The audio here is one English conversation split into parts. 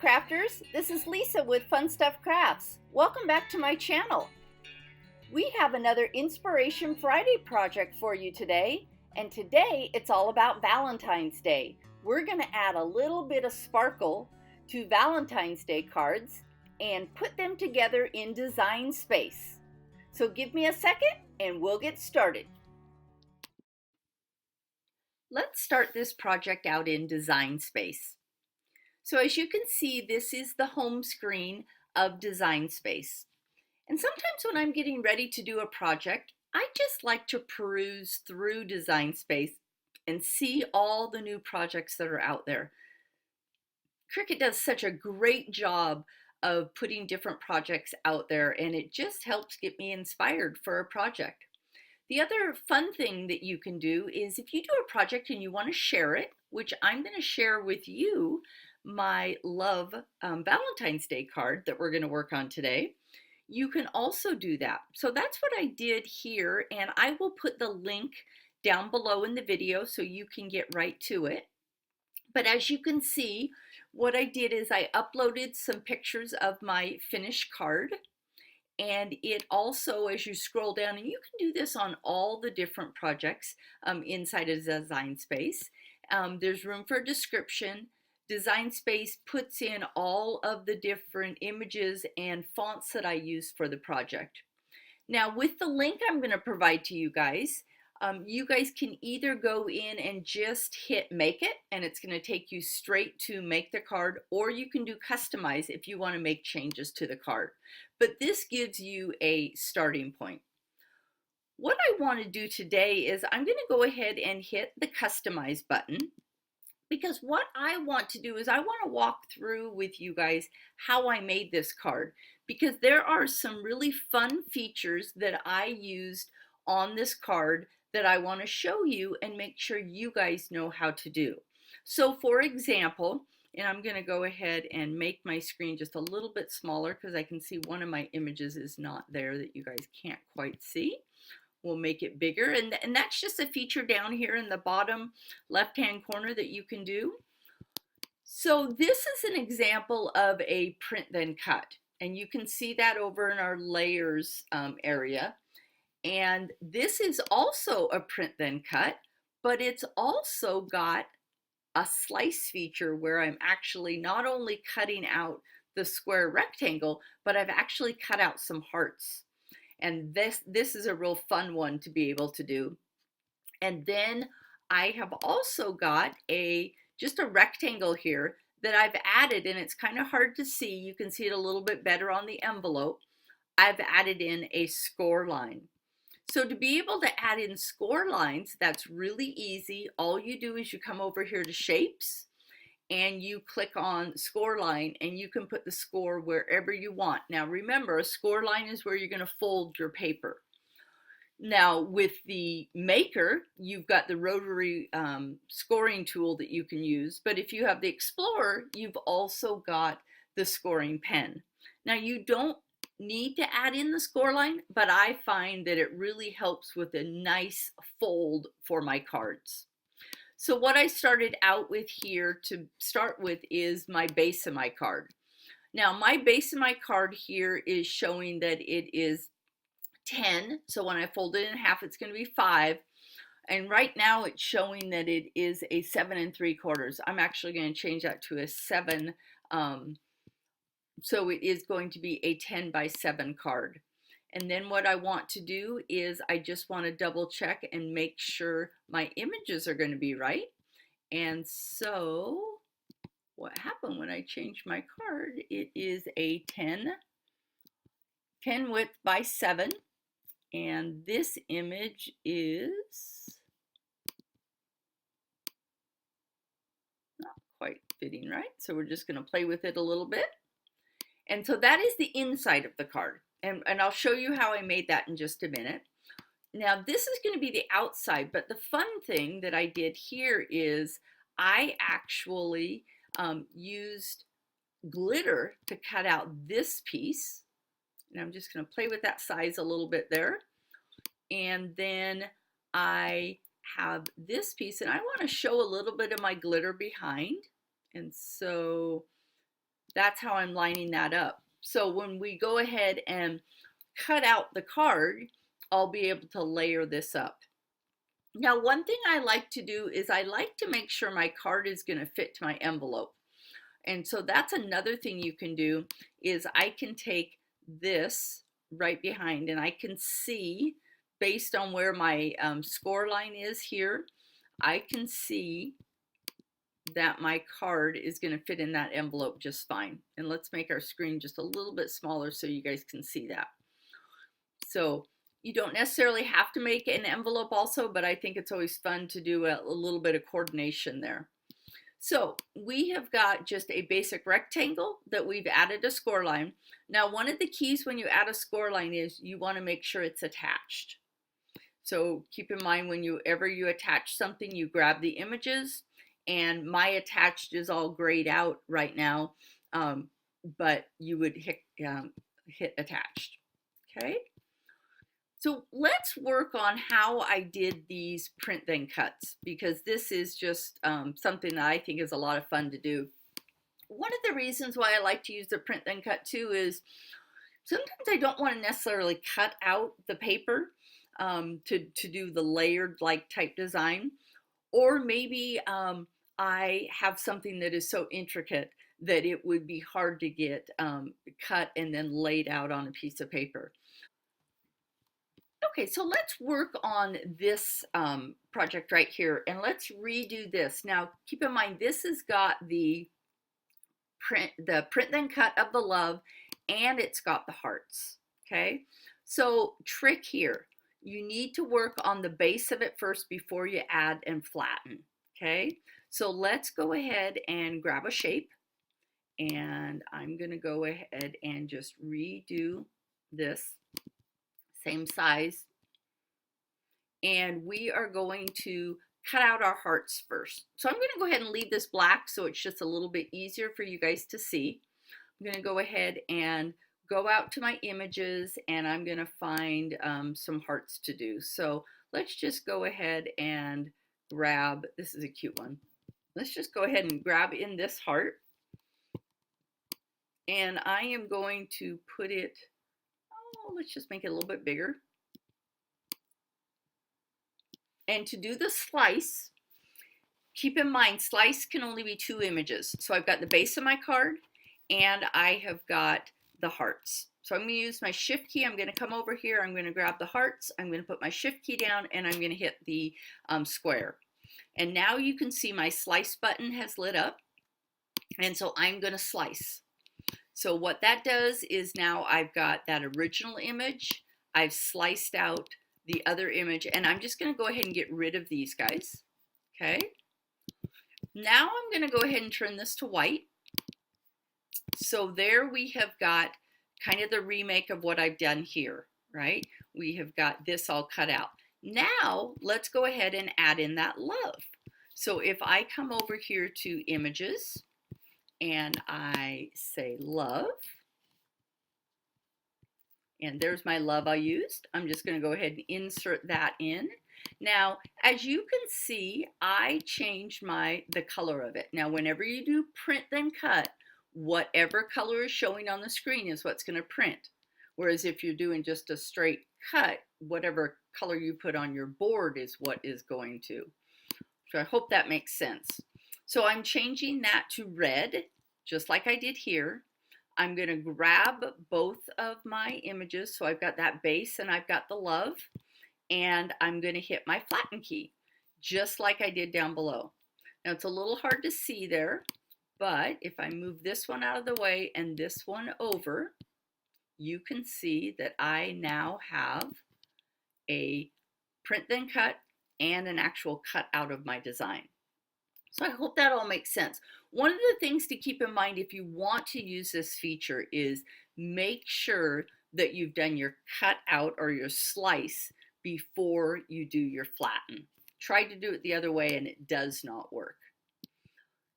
crafters, this is Lisa with Fun Stuff Crafts. Welcome back to my channel. We have another Inspiration Friday project for you today, and today it's all about Valentine's Day. We're going to add a little bit of sparkle to Valentine's Day cards and put them together in Design Space. So give me a second and we'll get started. Let's start this project out in Design Space. So as you can see, this is the home screen of Design Space. And sometimes when I'm getting ready to do a project, I just like to peruse through Design Space and see all the new projects that are out there. Cricut does such a great job of putting different projects out there, and it just helps get me inspired for a project. The other fun thing that you can do is if you do a project and you want to share it, which I'm going to share with you, my love Valentine's Day card that we're going to work on today, you can also do that. So that's what I did here, and I will put the link down below in the video so you can get right to it. But as you can see, what I did is I uploaded some pictures of my finished card, and it also, as you scroll down, and you can do this on all the different projects inside of Design Space, there's room for a description. Design Space puts in all of the different images and fonts that I use for the project. Now with the link I'm going to provide to you guys can either go in and just hit make it, and it's going to take you straight to make the card, or you can do customize if you want to make changes to the card. But this gives you a starting point. What I want to do today is I'm going to go ahead and hit the customize button, because what I want to do is I want to walk through with you guys how I made this card, because there are some really fun features that I used on this card that I want to show you and make sure you guys know how to do. So for example, and I'm going to go ahead and make my screen just a little bit smaller because I can see one of my images is not there that you guys can't quite see. We'll make it bigger, and that's just a feature down here in the bottom left hand corner that you can do. So this is an example of a print then cut, and you can see that over in our layers area. And this is also a print then cut, but it's also got a slice feature where I'm actually not only cutting out the square rectangle, but I've actually cut out some hearts. And this is a real fun one to be able to do. And then I have also got just a rectangle here that I've added, and it's kind of hard to see. You can see it a little bit better on the envelope. I've added in a score line. So to be able to add in score lines, that's really easy. All you do is you come over here to shapes and you click on score line, and you can put the score wherever you want. Now remember, a score line is where you're going to fold your paper. Now with the maker, you've got the rotary scoring tool that you can use, but if you have the Explorer, you've also got the scoring pen. Now you don't need to add in the score line, but I find that it really helps with a nice fold for my cards. So what I started out with here to start with is my base of my card. Now my base of my card here is showing that it is 10. So when I fold it in half, it's going to be 5. And right now it's showing that it is a 7 3/4. I'm actually going to change that to a 7. So it is going to be a 10 by 7 card. And then what I want to do is I just want to double check and make sure my images are going to be right. And so what happened when I changed my card, it is a 10 width by 7. And this image is not quite fitting right. So we're just going to play with it a little bit. And so that is the inside of the card. And I'll show you how I made that in just a minute. Now this is going to be the outside, but the fun thing that I did here is I actually used glitter to cut out this piece. And I'm just going to play with that size a little bit there. And then I have this piece, and I want to show a little bit of my glitter behind. And so That's how I'm lining that up. So when we go ahead and cut out the card, I'll be able to layer this up. Now, one thing I like to do is I like to make sure my card is going to fit to my envelope. And so that's another thing you can do is I can take this right behind and I can see based on where my score line is here, I can see that my card is going to fit in that envelope just fine. And let's make our screen just a little bit smaller so you guys can see that. So you don't necessarily have to make an envelope also, but I think it's always fun to do a little bit of coordination there. So we have got just a basic rectangle that we've added a score line. Now, one of the keys when you add a score line is you want to make sure it's attached. So keep in mind whenever you attach something, you grab the images, and my attached is all grayed out right now, but you would hit attached, okay? So let's work on how I did these print then cuts, because this is just something that I think is a lot of fun to do. One of the reasons why I like to use the print then cut too is sometimes I don't want to necessarily cut out the paper to do the layered like type design, or maybe I have something that is so intricate that it would be hard to get cut and then laid out on a piece of paper. Okay, so let's work on this project right here, and let's redo this. Now, keep in mind, this has got the print then cut of the love, and it's got the hearts, okay? So trick here, you need to work on the base of it first before you add and flatten, okay? So let's go ahead and grab a shape, and I'm gonna go ahead and just redo this. Same size, and we are going to cut out our hearts first. So I'm going to go ahead and leave this black so it's just a little bit easier for you guys to see. I'm going to go ahead and go out to my images, and I'm going to find some hearts to do. So let's just go ahead and grab, this is a cute one. Let's just go ahead and grab in this heart, and I am going to put it, let's just make it a little bit bigger. And to do the slice, keep in mind, slice can only be 2 images. So I've got the base of my card, and I have got the hearts. So I'm going to use my shift key. I'm going to come over here. I'm going to grab the hearts. I'm going to put my shift key down, and I'm going to hit the square. And now you can see my slice button has lit up. And so I'm going to slice. So what that does is now I've got that original image. I've sliced out the other image, and I'm just going to go ahead and get rid of these guys. Okay. Now I'm going to go ahead and turn this to white. So there we have got kind of the remake of what I've done here, right? We have got this all cut out. Now let's go ahead and add in that love. So if I come over here to images and I say love, and there's my love I used. I'm just going to go ahead and insert that in. Now, as you can see, I changed the color of it. Now, whenever you do print then cut, whatever color is showing on the screen is what's going to print. Whereas if you're doing just a straight cut, whatever color you put on your board is what is going to. So I hope that makes sense. So I'm changing that to red, just like I did here. I'm going to grab both of my images. So I've got that base and I've got the love, and I'm going to hit my flatten key, just like I did down below. Now it's a little hard to see there, but if I move this one out of the way and this one over, you can see that I now have a print then cut and an actual cut out of my design. So I hope that all makes sense. One of the things to keep in mind if you want to use this feature is make sure that you've done your cut out or your slice before you do your flatten. Try to do it the other way and it does not work.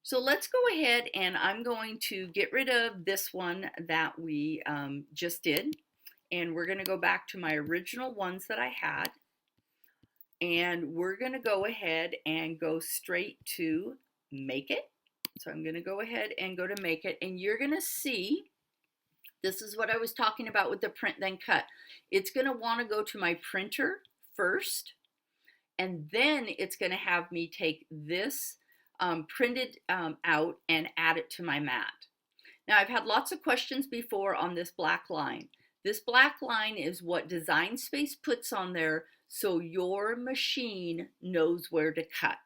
So let's go ahead and I'm going to get rid of this one that we just did. And we're going to go back to my original ones that I had. And we're going to go ahead and go straight to make it. So I'm going to go ahead and go to make it, and you're going to see, this is what I was talking about with the print then cut. It's going to want to go to my printer first, and then it's going to have me take this printed out and add it to my mat. Now, I've had lots of questions before on this black line. This black line is what Design Space puts on there so your machine knows where to cut.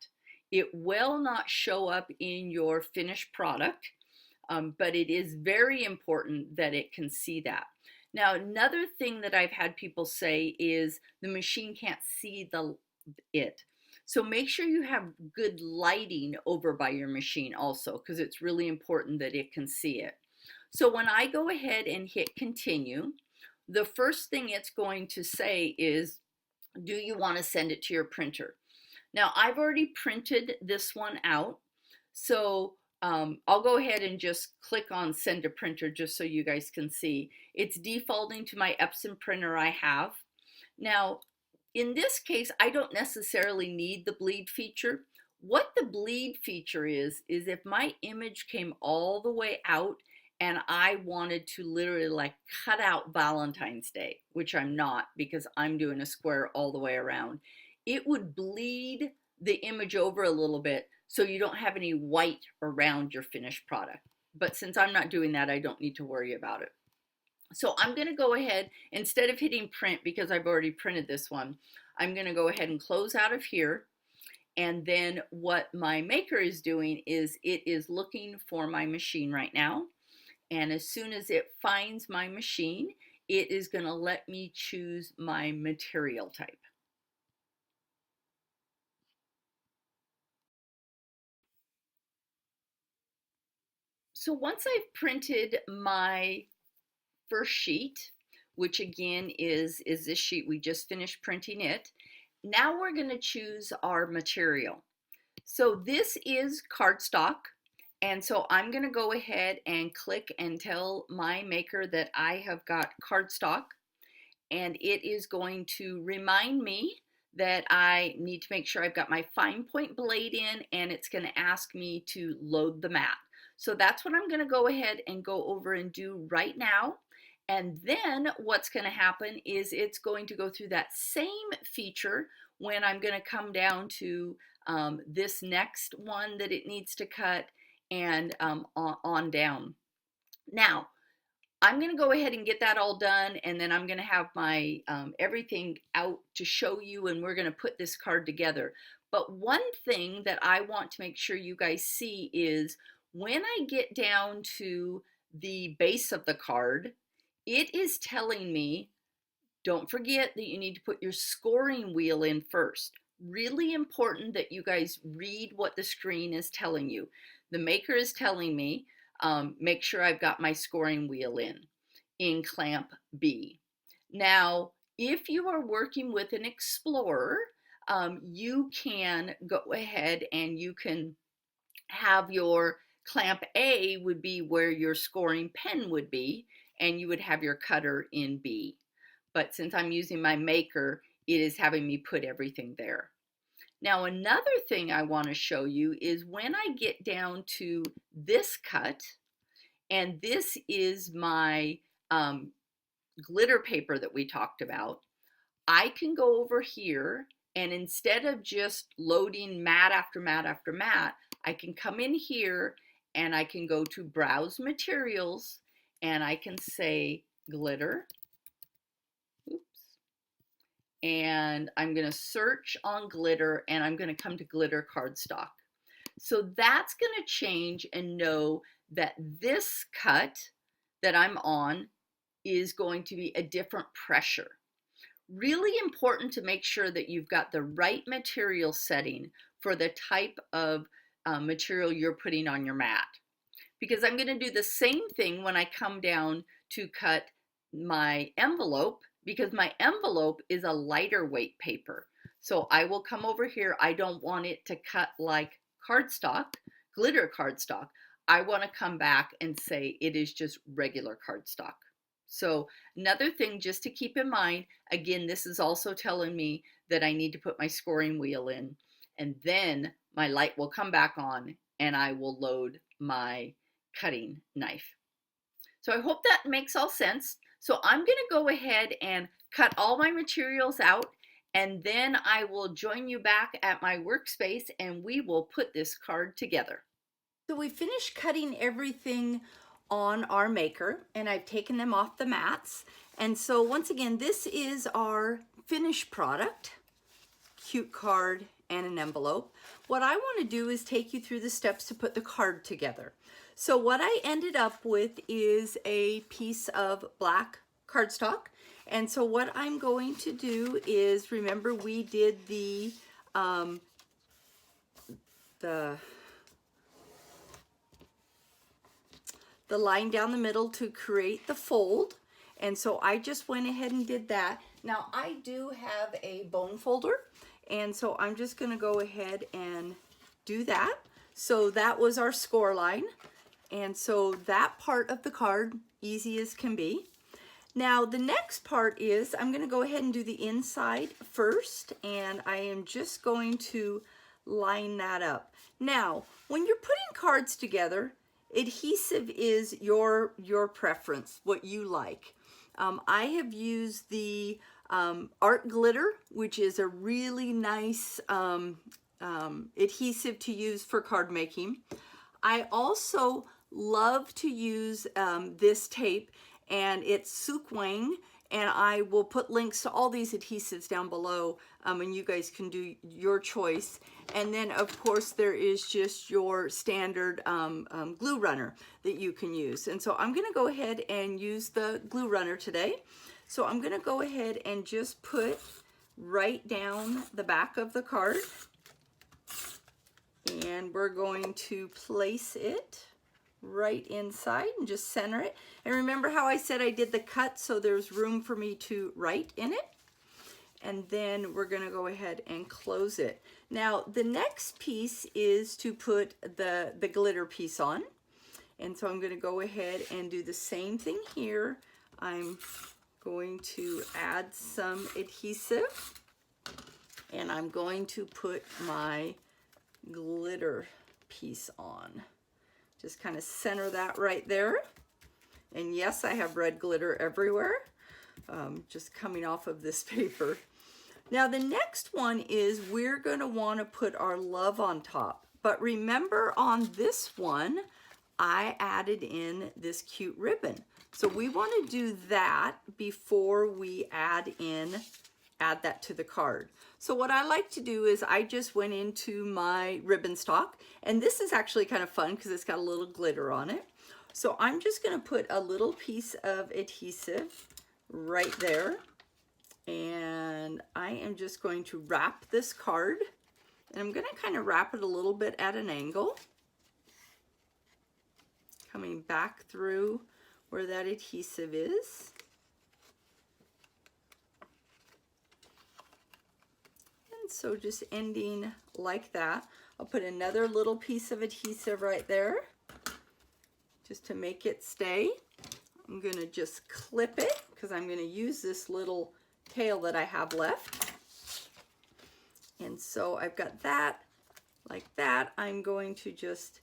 It will not show up in your finished product, but it is very important that it can see that. Now, another thing that I've had people say is the machine can't see it. So make sure you have good lighting over by your machine also, because it's really important that it can see it. So when I go ahead and hit continue, the first thing it's going to say is, do you want to send it to your printer? Now, I've already printed this one out, so I'll go ahead and just click on send to printer just so you guys can see. It's defaulting to my Epson printer I have. Now, in this case, I don't necessarily need the bleed feature. What the bleed feature is if my image came all the way out and I wanted to literally like cut out Valentine's Day, which I'm not because I'm doing a square all the way around, it would bleed the image over a little bit so you don't have any white around your finished product. But since I'm not doing that, I don't need to worry about it. So I'm going to go ahead, instead of hitting print because I've already printed this one, I'm going to go ahead and close out of here. And then what my maker is doing is it is looking for my machine right now. And as soon as it finds my machine, it is going to let me choose my material type. So once I've printed my first sheet, which again is this sheet, we just finished printing it. Now we're going to choose our material. So this is cardstock, and so I'm going to go ahead and click and tell my maker that I have got cardstock, and it is going to remind me that I need to make sure I've got my fine point blade in, and it's going to ask me to load the mat. So that's what I'm going to go ahead and go over and do right now. And then what's going to happen is it's going to go through that same feature when I'm going to come down to this next one that it needs to cut and on down. Now, I'm going to go ahead and get that all done, and then I'm going to have my everything out to show you, and we're going to put this card together. But one thing that I want to make sure you guys see is when I get down to the base of the card, it is telling me, don't forget that you need to put your scoring wheel in first. Really important that you guys read what the screen is telling you. The maker is telling me, make sure I've got my scoring wheel in clamp B. Now, if you are working with an Explorer, you can go ahead and you can have your clamp A would be where your scoring pen would be, and you would have your cutter in B. But since I'm using my maker, it is having me put everything there. Now, another thing I want to show you is when I get down to this cut, and this is my glitter paper that we talked about, I can go over here, and instead of just loading mat after mat after mat, I can come in here and I can go to Browse Materials, and I can say glitter. Oops. And I'm going to search on glitter, and I'm going to come to glitter cardstock. So that's going to change and know that this cut that I'm on is going to be a different pressure. Really important to make sure that you've got the right material setting for the type of material you're putting on your mat. Because I'm going to do the same thing when I come down to cut my envelope, because my envelope is a lighter weight paper. So I will come over here. I don't want it to cut like cardstock, glitter cardstock. I want to come back and say it is just regular cardstock. So another thing just to keep in mind, again, this is also telling me that I need to put my scoring wheel in, and then my light will come back on and I will load my cutting knife. So I hope that makes all sense. So I'm going to go ahead and cut all my materials out, and then I will join you back at my workspace and we will put this card together. So we finished cutting everything on our maker, and I've taken them off the mats. And so once again, this is our finished product, cute card and an envelope. What I want to do is take you through the steps to put the card together. So what I ended up with is a piece of black cardstock. And so what I'm going to do is, remember we did the line down the middle to create the fold. And so I just went ahead and did that. Now I do have a bone folder, and so I'm just going to go ahead and do that. So that was our score line. And so that part of the card, easy as can be. Now the next part is, I'm going to go ahead and do the inside first, and I am just going to line that up. Now, when you're putting cards together, adhesive is your preference, what you like. I have used the art glitter, which is a really nice adhesive to use for card making. I also love to use this tape, and it's Suk Wang, and I will put links to all these adhesives down below, and you guys can do your choice. And then of course there is just your standard glue runner that you can use. And so I'm going to go ahead and use the glue runner today. So I'm going to go ahead and just put right down the back of the card, and we're going to place it right inside and just center it. And remember how I said I did the cut so there's room for me to write in it? And then we're going to go ahead and close it. Now the next piece is to put the glitter piece on. And so I'm going to go ahead and do the same thing here. I'm going to add some adhesive, and I'm going to put my glitter piece on. Just kind of center that right there. And yes, I have red glitter everywhere, just coming off of this paper. Now the next one is, we're going to want to put our love on top. But remember, on this one, I added in this cute ribbon. So we want to do that before we add that to the card. So what I like to do is, I just went into my ribbon stock, and this is actually kind of fun because it's got a little glitter on it. So I'm just going to put a little piece of adhesive right there, and I am just going to wrap this card, and I'm going to kind of wrap it a little bit at an angle, coming back through where that adhesive is. So just ending like that. I'll put another little piece of adhesive right there just to make it stay. I'm going to just clip it because I'm going to use this little tail that I have left. And so I've got that like that. I'm going to just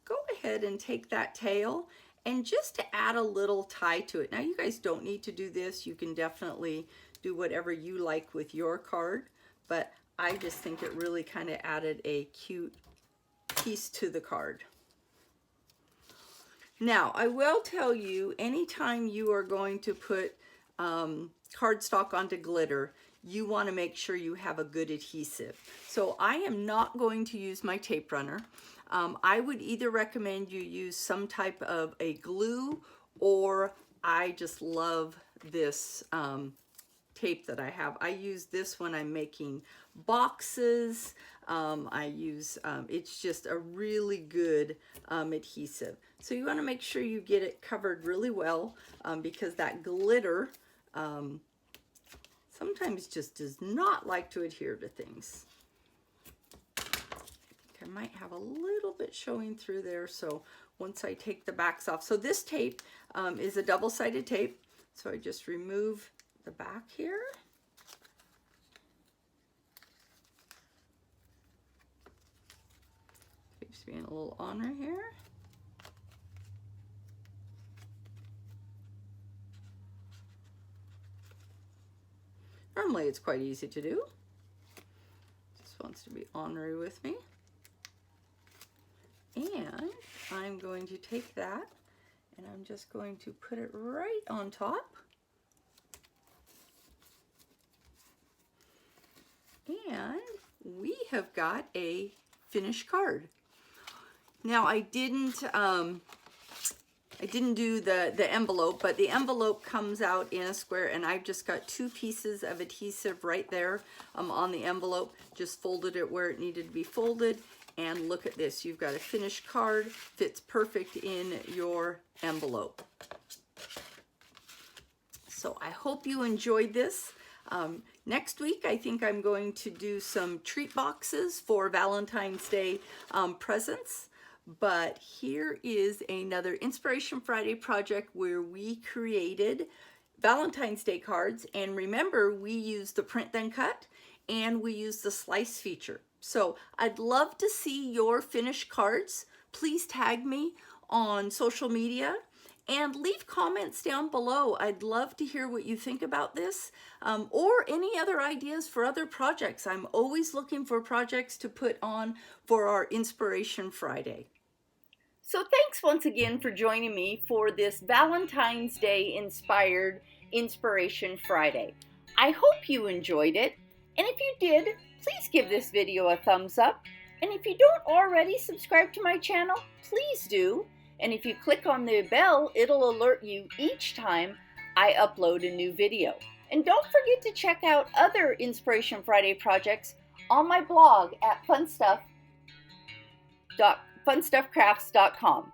go ahead and take that tail, and just to add a little tie to it. Now you guys don't need to do this. You can definitely do whatever you like with your card, but I just think it really kind of added a cute piece to the card. Now, I will tell you, anytime you are going to put cardstock onto glitter, you want to make sure you have a good adhesive. So I am not going to use my tape runner. I would either recommend you use some type of a glue, or I just love this tape that I have. I use this when I'm making boxes. It's just a really good adhesive. So you want to make sure you get it covered really well, because that glitter sometimes just does not like to adhere to things. I might have a little bit showing through there, so once I take the backs off. So this tape is a double-sided tape, so I just remove the back here. Takes being a little honor here. Normally it's quite easy to do. Just wants to be ornery with me. And I'm going to take that and I'm just going to put it right on top. And we have got a finished card. Now I didn't do the envelope, but the envelope comes out in a square, and I've just got 2 pieces of adhesive right there on the envelope. Just folded it where it needed to be folded, and look at this. You've got a finished card, fits perfect in your envelope. So I hope you enjoyed this. Next week, I think I'm going to do some treat boxes for Valentine's Day presents. But here is another Inspiration Friday project where we created Valentine's Day cards. And remember, we used the print then cut and we used the slice feature. So I'd love to see your finished cards. Please tag me on social media and leave comments down below. I'd love to hear what you think about this or any other ideas for other projects. I'm always looking for projects to put on for our Inspiration Friday. So thanks once again for joining me for this Valentine's Day inspired Inspiration Friday. I hope you enjoyed it, and if you did, please give this video a thumbs up. And if you don't already subscribe to my channel, please do. And if you click on the bell, it'll alert you each time I upload a new video. And don't forget to check out other Inspiration Friday projects on my blog at funstuffcrafts.com.